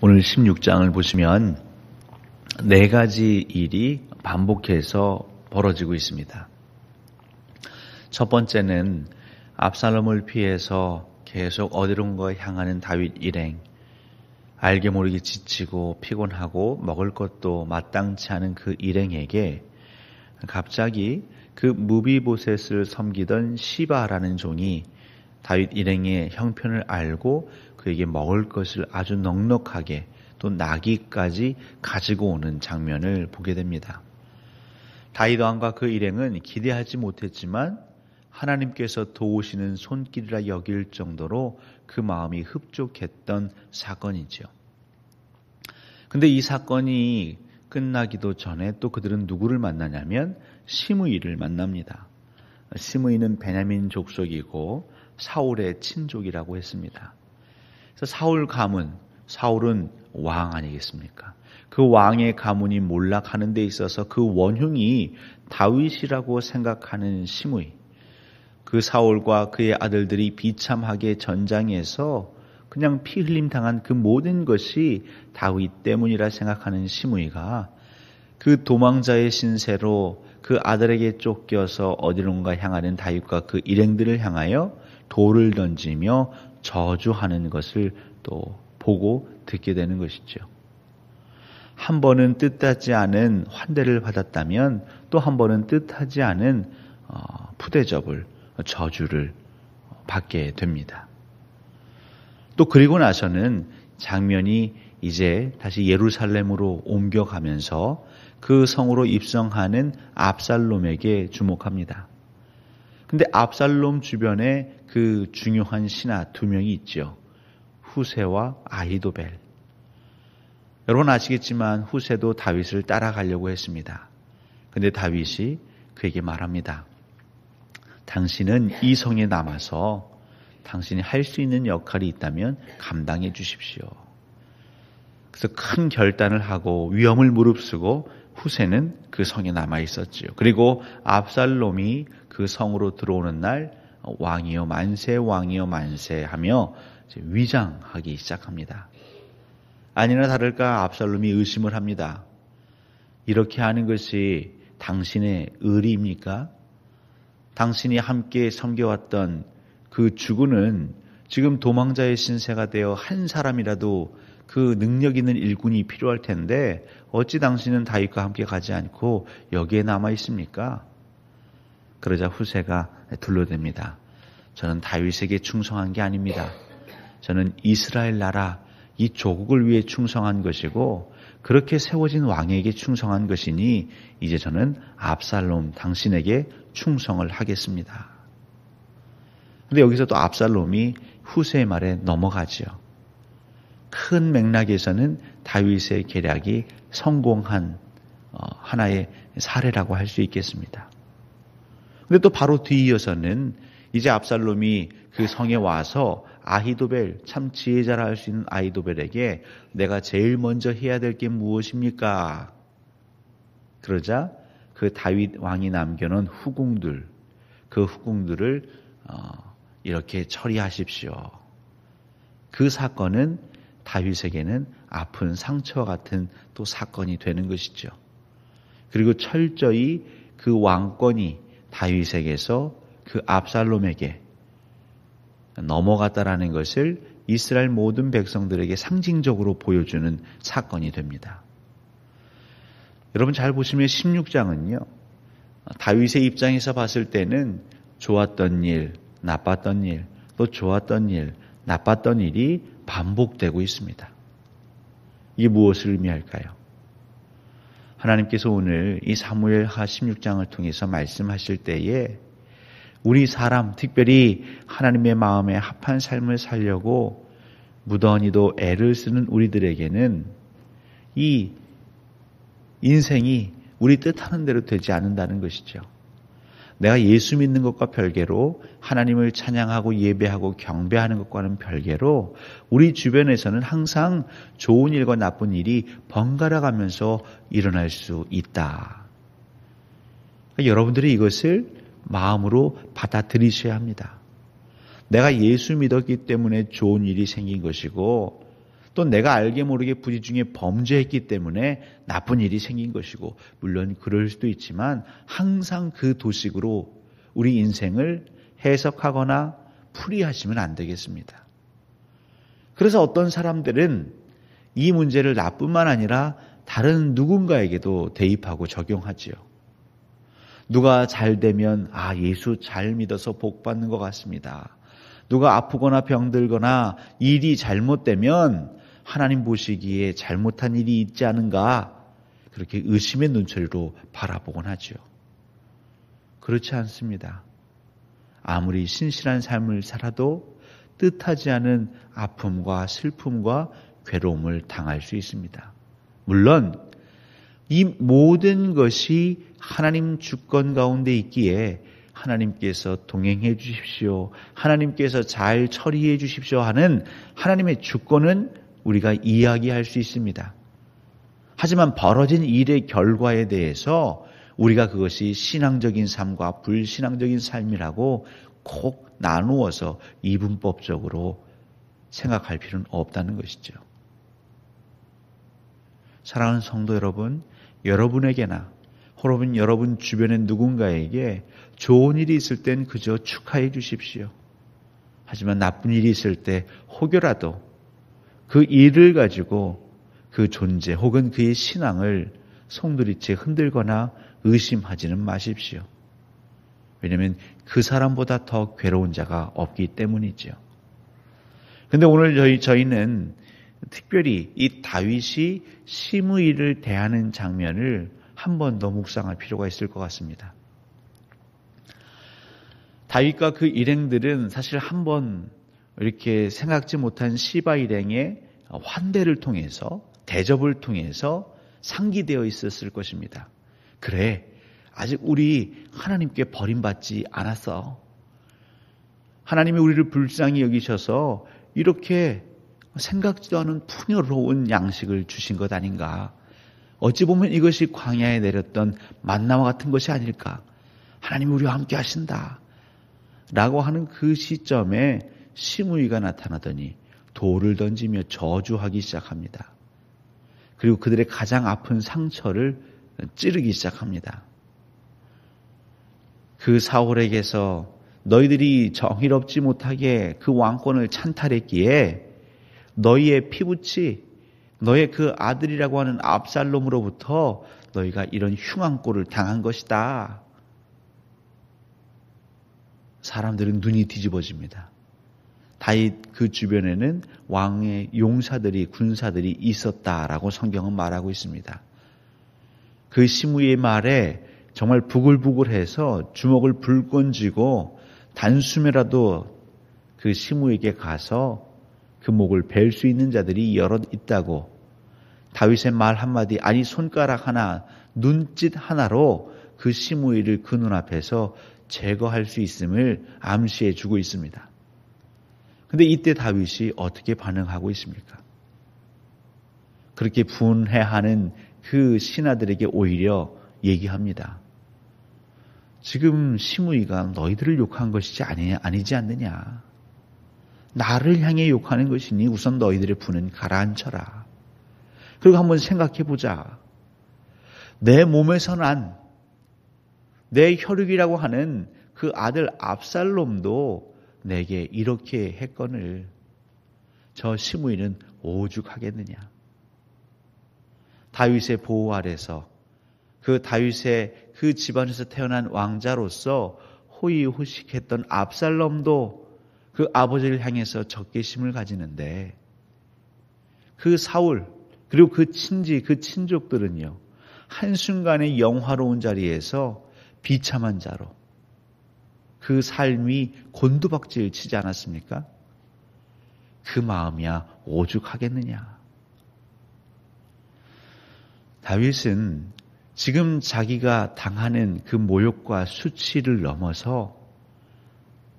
오늘 16장을 보시면 네 가지 일이 반복해서 벌어지고 있습니다. 첫 번째는 압살롬을 피해서 계속 어디론가 향하는 다윗 일행, 알게 모르게 지치고 피곤하고 먹을 것도 마땅치 않은 그 일행에게 갑자기 그 무비보셋을 섬기던 시바라는 종이 다윗 일행의 형편을 알고 그에게 먹을 것을 아주 넉넉하게 또 나귀까지 가지고 오는 장면을 보게 됩니다. 다윗 왕과 그 일행은 기대하지 못했지만 하나님께서 도우시는 손길이라 여길 정도로 그 마음이 흡족했던 사건이죠. 근데 이 사건이 끝나기도 전에 또 그들은 누구를 만나냐면 시므이를 만납니다. 시므이는 베냐민 족속이고 사울의 친족이라고 했습니다. 그래서 사울 가문, 사울은 왕 아니겠습니까? 그 왕의 가문이 몰락하는 데 있어서 그 원흉이 다윗이라고 생각하는 시므이, 그 사울과 그의 아들들이 비참하게 전장에서 그냥 피 흘림 당한 그 모든 것이 다윗 때문이라 생각하는 시므이가 그 도망자의 신세로 그 아들에게 쫓겨서 어디론가 향하는 다윗과 그 일행들을 향하여 돌을 던지며 저주하는 것을 또 보고 듣게 되는 것이죠. 한 번은 뜻하지 않은 환대를 받았다면 또 한 번은 뜻하지 않은 푸대접을, 저주를 받게 됩니다. 또 그리고 나서는 장면이 이제 다시 예루살렘으로 옮겨가면서 그 성으로 입성하는 압살롬에게 주목합니다. 근데 압살롬 주변에 그 중요한 신하 두 명이 있죠. 후세와 아히도벨. 여러분 아시겠지만 후세도 다윗을 따라가려고 했습니다. 근데 다윗이 그에게 말합니다. 당신은 이 성에 남아서 당신이 할 수 있는 역할이 있다면 감당해 주십시오. 그래서 큰 결단을 하고 위험을 무릅쓰고 후세는 그 성에 남아 있었지요. 그리고 압살롬이 그 성으로 들어오는 날 왕이여 만세, 왕이여 만세 하며 위장하기 시작합니다. 아니나 다를까 압살롬이 의심을 합니다. 이렇게 하는 것이 당신의 의리입니까? 당신이 함께 섬겨왔던 그 주군은 지금 도망자의 신세가 되어 한 사람이라도 그 능력 있는 일꾼이 필요할 텐데 어찌 당신은 다윗과 함께 가지 않고 여기에 남아 있습니까? 그러자 후세가 둘러댑니다. 저는 다윗에게 충성한 게 아닙니다. 저는 이스라엘 나라 이 조국을 위해 충성한 것이고 그렇게 세워진 왕에게 충성한 것이니 이제 저는 압살롬 당신에게 충성을 하겠습니다. 근데 여기서 또 압살롬이 후세의 말에 넘어가죠. 큰 맥락에서는 다윗의 계략이 성공한 하나의 사례라고 할 수 있겠습니다. 근데 또 바로 뒤이어서는 이제 압살롬이 그 성에 와서 아히도벨, 참 지혜자라 할 수 있는 아히도벨에게 내가 제일 먼저 해야 될 게 무엇입니까? 그러자 그 다윗 왕이 남겨놓은 후궁들, 그 후궁들을 이렇게 처리하십시오. 그 사건은 다윗에게는 아픈 상처와 같은 또 사건이 되는 것이죠. 그리고 철저히 그 왕권이 다윗에게서 그 압살롬에게 넘어갔다라는 것을 이스라엘 모든 백성들에게 상징적으로 보여주는 사건이 됩니다. 여러분 잘 보시면 16장은요. 다윗의 입장에서 봤을 때는 좋았던 일, 나빴던 일, 또 좋았던 일, 나빴던 일이 반복되고 있습니다. 이게 무엇을 의미할까요? 하나님께서 오늘 이 사무엘하 16장을 통해서 말씀하실 때에 우리 사람, 특별히 하나님의 마음에 합한 삶을 살려고 무던히도 애를 쓰는 우리들에게는 이 인생이 우리 뜻하는 대로 되지 않는다는 것이죠. 내가 예수 믿는 것과 별개로 하나님을 찬양하고 예배하고 경배하는 것과는 별개로 우리 주변에서는 항상 좋은 일과 나쁜 일이 번갈아 가면서 일어날 수 있다. 여러분들이 이것을 마음으로 받아들이셔야 합니다. 내가 예수 믿었기 때문에 좋은 일이 생긴 것이고 또 내가 알게 모르게 부지 중에 범죄했기 때문에 나쁜 일이 생긴 것이고, 물론 그럴 수도 있지만 항상 그 도식으로 우리 인생을 해석하거나 풀이하시면 안 되겠습니다. 그래서 어떤 사람들은 이 문제를 나뿐만 아니라 다른 누군가에게도 대입하고 적용하지요. 누가 잘 되면 예수 잘 믿어서 복 받는 것 같습니다. 누가 아프거나 병들거나 일이 잘못되면 하나님 보시기에 잘못한 일이 있지 않은가, 그렇게 의심의 눈초리로 바라보곤 하죠. 그렇지 않습니다. 아무리 신실한 삶을 살아도 뜻하지 않은 아픔과 슬픔과 괴로움을 당할 수 있습니다. 물론 이 모든 것이 하나님 주권 가운데 있기에 하나님께서 동행해 주십시오, 하나님께서 잘 처리해 주십시오 하는 하나님의 주권은 우리가 이야기할 수 있습니다. 하지만 벌어진 일의 결과에 대해서 우리가 그것이 신앙적인 삶과 불신앙적인 삶이라고 꼭 나누어서 이분법적으로 생각할 필요는 없다는 것이죠. 사랑하는 성도 여러분, 여러분에게나 혹은 여러분 주변의 누군가에게 좋은 일이 있을 땐 그저 축하해 주십시오. 하지만 나쁜 일이 있을 때 혹여라도 그 일을 가지고 그 존재 혹은 그의 신앙을 송두리째 흔들거나 의심하지는 마십시오. 왜냐하면 그 사람보다 더 괴로운 자가 없기 때문이죠. 그런데 오늘 저희는 특별히 이 다윗이 시므이를 대하는 장면을 한 번 더 묵상할 필요가 있을 것 같습니다. 다윗과 그 일행들은 사실 한 번 이렇게 생각지 못한 시바 일행의 환대를 통해서, 대접을 통해서 상기되어 있었을 것입니다. 그래, 아직 우리 하나님께 버림받지 않았어. 하나님이 우리를 불쌍히 여기셔서 이렇게 생각지도 않은 풍요로운 양식을 주신 것 아닌가. 어찌 보면 이것이 광야에 내렸던 만나와 같은 것이 아닐까. 하나님이 우리와 함께 하신다 라고 하는 그 시점에 시므이가 나타나더니 돌을 던지며 저주하기 시작합니다. 그리고 그들의 가장 아픈 상처를 찌르기 시작합니다. 그 사울에게서 너희들이 정의롭지 못하게 그 왕권을 찬탈했기에 너희의 피부치, 너의 그 아들이라고 하는 압살롬으로부터 너희가 이런 흉한 꼴을 당한 것이다. 사람들은 눈이 뒤집어집니다. 다윗 그 주변에는 왕의 용사들이, 군사들이 있었다라고 성경은 말하고 있습니다. 그 시므이의 말에 정말 부글부글해서 주먹을 불끈 쥐고 단숨에라도 그 시므이에게 가서 그 목을 벨 수 있는 자들이 여럿 있다고, 다윗의 말 한마디, 아니 손가락 하나, 눈짓 하나로 그 시므이를 그 눈앞에서 제거할 수 있음을 암시해 주고 있습니다. 그런데 이때 다윗이 어떻게 반응하고 있습니까? 그렇게 분해하는 그 신하들에게 오히려 얘기합니다. 지금 시므이가 너희들을 욕한 것이지 아니지 않느냐. 나를 향해 욕하는 것이니 우선 너희들의 분은 가라앉혀라. 그리고 한번 생각해 보자. 내 몸에서 난 내 혈육이라고 하는 그 아들 압살롬도 내게 이렇게 했거늘 저 시므이는 오죽하겠느냐. 다윗의 보호 아래서 그 다윗의 그 집안에서 태어난 왕자로서 호의호식했던 압살롬도 그 아버지를 향해서 적개심을 가지는데, 그 사울 그리고 그 친지, 그 친족들은요, 한순간의 영화로운 자리에서 비참한 자로 그 삶이 곤두박질 치지 않았습니까? 그 마음이야 오죽하겠느냐. 다윗은 지금 자기가 당하는 그 모욕과 수치를 넘어서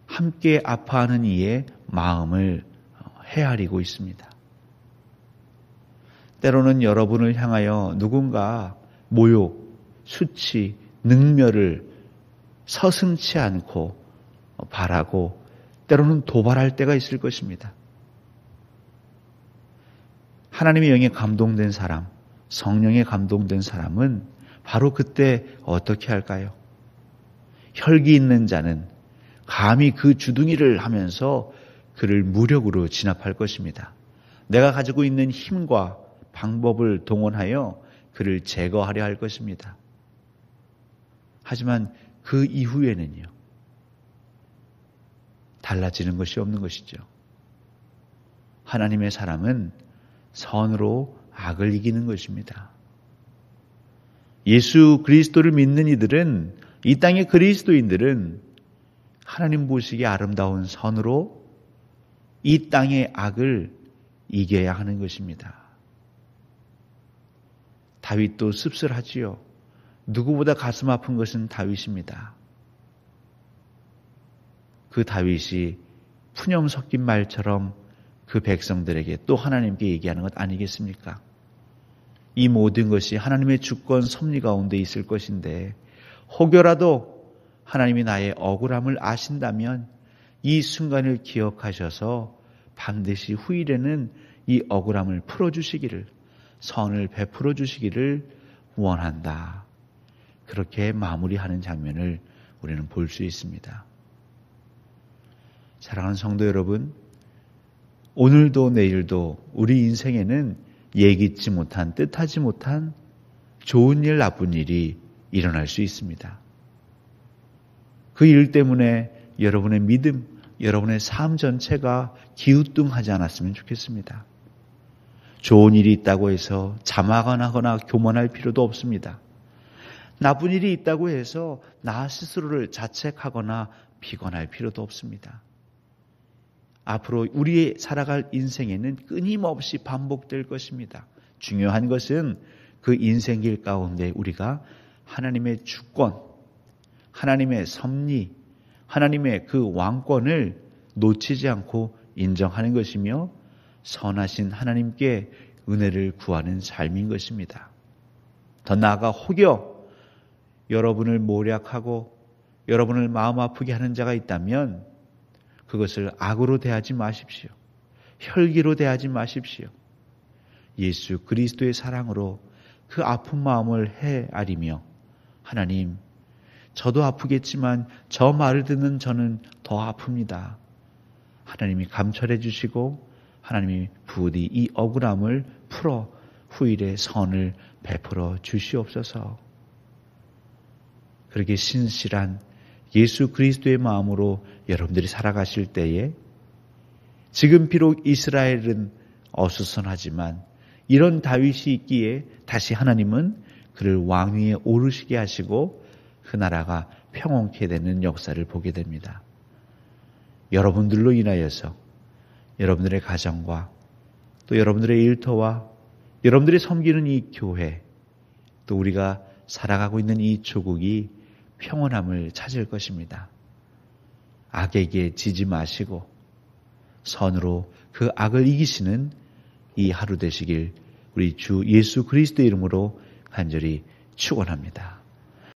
함께 아파하는 이의 마음을 헤아리고 있습니다. 때로는 여러분을 향하여 누군가 모욕, 수치, 능멸을 서슴지 않고 바라고 때로는 도발할 때가 있을 것입니다. 하나님의 영에 감동된 사람, 성령에 감동된 사람은 바로 그때 어떻게 할까요? 혈기 있는 자는 감히 그 주둥이를 하면서 그를 무력으로 진압할 것입니다. 내가 가지고 있는 힘과 방법을 동원하여 그를 제거하려 할 것입니다. 하지만 그 이후에는요, 달라지는 것이 없는 것이죠. 하나님의 사람은 선으로 악을 이기는 것입니다. 예수 그리스도를 믿는 이들은, 이 땅의 그리스도인들은 하나님 보시기에 아름다운 선으로 이 땅의 악을 이겨야 하는 것입니다. 다윗도 씁쓸하지요. 누구보다 가슴 아픈 것은 다윗입니다. 그 다윗이 푸념 섞인 말처럼 그 백성들에게 또 하나님께 얘기하는 것 아니겠습니까? 이 모든 것이 하나님의 주권 섭리 가운데 있을 것인데 혹여라도 하나님이 나의 억울함을 아신다면 이 순간을 기억하셔서 반드시 후일에는 이 억울함을 풀어주시기를, 선을 베풀어 주시기를 원한다. 그렇게 마무리하는 장면을 우리는 볼 수 있습니다. 사랑하는 성도 여러분, 오늘도 내일도 우리 인생에는 예기치 못한, 뜻하지 못한 좋은 일, 나쁜 일이 일어날 수 있습니다. 그 일 때문에 여러분의 믿음, 여러분의 삶 전체가 기우뚱하지 않았으면 좋겠습니다. 좋은 일이 있다고 해서 자만하거나 교만할 필요도 없습니다. 나쁜 일이 있다고 해서 나 스스로를 자책하거나 비관할 필요도 없습니다. 앞으로 우리의 살아갈 인생에는 끊임없이 반복될 것입니다. 중요한 것은 그 인생길 가운데 우리가 하나님의 주권, 하나님의 섭리, 하나님의 그 왕권을 놓치지 않고 인정하는 것이며 선하신 하나님께 은혜를 구하는 삶인 것입니다. 더 나아가 혹여 여러분을 모략하고 여러분을 마음 아프게 하는 자가 있다면 그것을 악으로 대하지 마십시오. 혈기로 대하지 마십시오. 예수 그리스도의 사랑으로 그 아픈 마음을 헤아리며 하나님, 저도 아프겠지만 저 말을 듣는 저는 더 아픕니다. 하나님이 감찰해 주시고 하나님이 부디 이 억울함을 풀어 후일에 선을 베풀어 주시옵소서. 그렇게 신실한 예수 그리스도의 마음으로 여러분들이 살아가실 때에 지금 비록 이스라엘은 어수선하지만 이런 다윗이 있기에 다시 하나님은 그를 왕위에 오르시게 하시고 그 나라가 평온케 되는 역사를 보게 됩니다. 여러분들로 인하여서 여러분들의 가정과 또 여러분들의 일터와 여러분들이 섬기는 이 교회 또 우리가 살아가고 있는 이 조국이 평온함을 찾을 것입니다. 악에게 지지 마시고 선으로 그 악을 이기시는 이 하루 되시길 우리 주 예수 그리스도 이름으로 간절히 축원합니다.